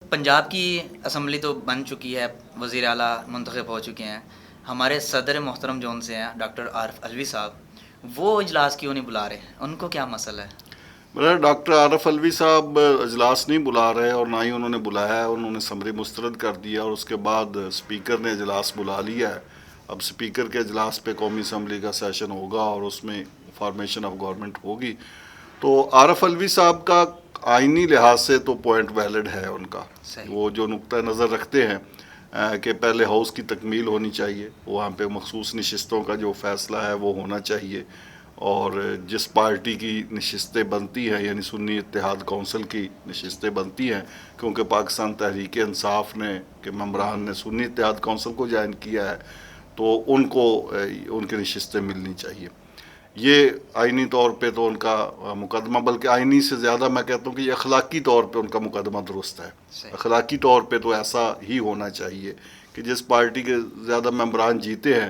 پنجاب کی اسمبلی تو بن چکی ہے، وزیر اعلیٰ منتخب ہو چکے ہیں. ہمارے صدر محترم جون سے ہیں ڈاکٹر عارف علوی صاحب، وہ اجلاس کیوں نہیں بلا رہے؟ ان کو کیا مسئلہ ہے؟ میرا ڈاکٹر عارف علوی صاحب اجلاس نہیں بلا رہے، اور نہ ہی انہوں نے بلایا ہے. انہوں نے سمری مسترد کر دیا اور اس کے بعد اسپیکر نے اجلاس بلا لیا ہے. اب اسپیکر کے اجلاس پہ قومی اسمبلی کا سیشن ہوگا اور اس میں فارمیشن آف گورنمنٹ ہوگی. تو عارف علوی صاحب کا آئینی لحاظ سے تو پوائنٹ ویلڈ ہے ان کا. صحیح. وہ جو نقطہ نظر رکھتے ہیں کہ پہلے ہاؤس کی تکمیل ہونی چاہیے، وہاں پہ مخصوص نشستوں کا جو فیصلہ ہے وہ ہونا چاہیے، اور جس پارٹی کی نشستیں بنتی ہیں، یعنی سنی اتحاد کونسل کی نشستیں بنتی ہیں، کیونکہ پاکستان تحریک انصاف نے کہ ممبران نے سنی اتحاد کونسل کو جوائن کیا ہے، تو ان کو ان کی نشستیں ملنی چاہیے. یہ آئینی طور پہ تو ان کا مقدمہ، بلکہ آئینی سے زیادہ میں کہتا ہوں کہ یہ اخلاقی طور پہ ان کا مقدمہ درست ہے. صحیح. اخلاقی طور پہ تو ایسا ہی ہونا چاہیے کہ جس پارٹی کے زیادہ ممبران جیتے ہیں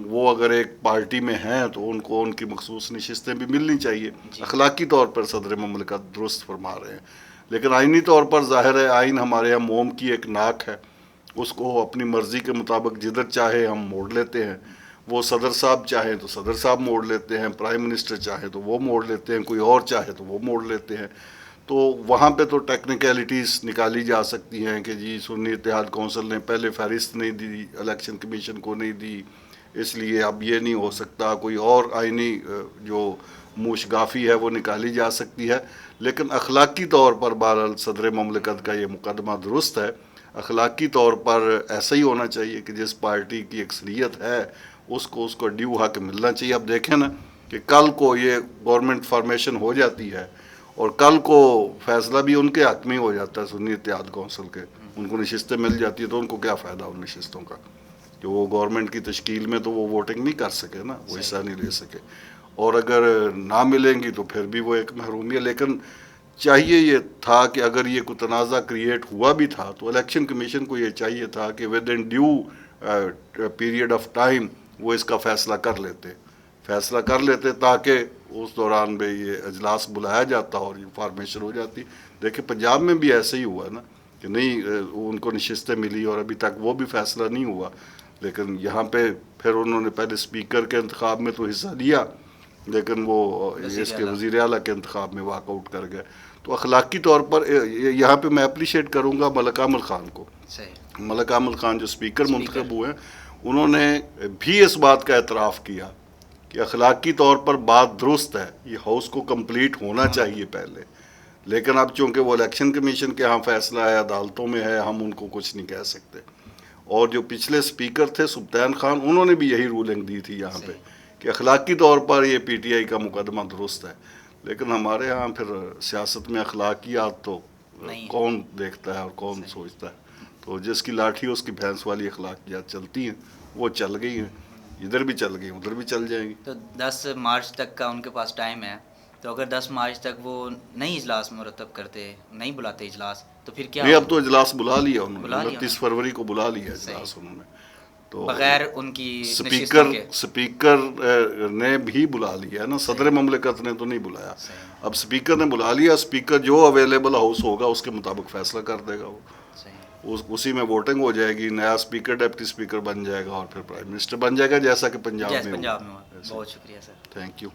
وہ اگر ایک پارٹی میں ہیں تو ان کو ان کی مخصوص نشستیں بھی ملنی چاہیے. اخلاقی طور پر صدر مملکت درست فرما رہے ہیں، لیکن آئینی طور پر ظاہر ہے آئین ہمارے یہاں موم کی ایک ناک ہے، اس کو اپنی مرضی کے مطابق جدھر چاہے ہم موڑ لیتے ہیں. وہ صدر صاحب چاہیں تو صدر صاحب موڑ لیتے ہیں، پرائم منسٹر چاہے تو وہ موڑ لیتے ہیں، کوئی اور چاہے تو وہ موڑ لیتے ہیں. تو وہاں پہ تو ٹیکنیکلٹیز نکالی جا سکتی ہیں کہ جی سنی اتحاد کونسل نے پہلے فہرست نہیں دی، الیکشن کمیشن کو نہیں دی، اس لیے اب یہ نہیں ہو سکتا. کوئی اور آئینی جو موشگافی ہے وہ نکالی جا سکتی ہے. لیکن اخلاقی طور پر بہرحال صدر مملکت کا یہ مقدمہ درست ہے. اخلاقی طور پر ایسا ہی ہونا چاہیے کہ جس پارٹی کی اکثریت ہے اس کو ڈیو حق ملنا چاہیے. اب دیکھیں نا کہ کل کو یہ گورنمنٹ فارمیشن ہو جاتی ہے اور کل کو فیصلہ بھی ان کے حق میں ہو جاتا ہے، سنی اتحاد کونسل کے، ان کو نشستیں مل جاتی ہیں، تو ان کو کیا فائدہ ان نشستوں کا؟ کہ وہ گورنمنٹ کی تشکیل میں تو وہ ووٹنگ نہیں کر سکے نا، وہ حصہ نہیں لے سکے، اور اگر نہ ملیں گی تو پھر بھی وہ ایک محرومی ہے. لیکن چاہیے یہ تھا کہ اگر یہ کوئی تنازع کریٹ ہوا بھی تھا تو الیکشن کمیشن کو یہ چاہیے تھا کہ with in due period of time وہ اس کا فیصلہ کر لیتے تاکہ اس دوران بھی یہ اجلاس بلایا جاتا اور یہ فارمیشن ہو جاتی. دیکھیں پنجاب میں بھی ایسے ہی ہوا نا کہ نہیں ان کو نشستیں ملی اور ابھی تک وہ بھی فیصلہ نہیں ہوا. لیکن یہاں پہ پھر انہوں نے پہلے اسپیکر کے انتخاب میں تو حصہ لیا، لیکن وہ اس کے وزیر اعلیٰ کے انتخاب میں واک آؤٹ کر گئے. تو اخلاقی طور پر یہاں پہ میں اپریشیٹ کروں گا ملک عامل خان کو. ملک عامل خان جو اسپیکر منتخب ہوئے انہوں نے بھی اس بات کا اعتراف کیا کہ اخلاقی طور پر بات درست ہے، یہ ہاؤس کو کمپلیٹ ہونا چاہیے پہلے، لیکن اب چونکہ وہ الیکشن کمیشن کے ہاں فیصلہ ہے، عدالتوں میں ہے، ہم ان کو کچھ نہیں کہہ سکتے. اور جو پچھلے اسپیکر تھے سبطین خان، انہوں نے بھی یہی رولنگ دی تھی یہاں پہ کہ اخلاقی طور پر یہ پی ٹی آئی کا مقدمہ درست ہے. لیکن ہمارے ہاں پھر سیاست میں اخلاقیات تو کون دیکھتا ہے اور کون سوچتا ہے. تو جس کی لاٹھی اس کی بھینس والی اخلاقیات چلتی ہیں، وہ چل گئی ہیں، ادھر بھی چل گئی ادھر بھی چل جائیں گی. تو 10 مارچ تک کا ان کے پاس ٹائم ہے، تو اگر 10 مارچ تک وہ نئی اجلاس مرتب کرتے، نہیں بلاتے اجلاس، تو پھر کیا؟ نہیں، اب تو اجلاس بلا لیا انہوں نے، بلا لیا 29 فروری کو بلا لیا اجلاس انہوں نے. تو بغیر ان کی نشستوں کے. اسپیکر نے بھی بلا لیا ہے نا، صدر مملکت نے تو نہیں بلایا. اب اسپیکر نے بلا لیا، اسپیکر جو اویلیبل ہاؤس ہوگا اس کے مطابق فیصلہ کر دے گا. وہ اسی میں ووٹنگ ہو جائے گی، نیا اسپیکر ڈپٹی اسپیکر بن جائے گا اور پھر پرائم منسٹر بن جائے گا، جیسا کہ پنجاب میں ہوا. بہت شکریہ سر. Thank you.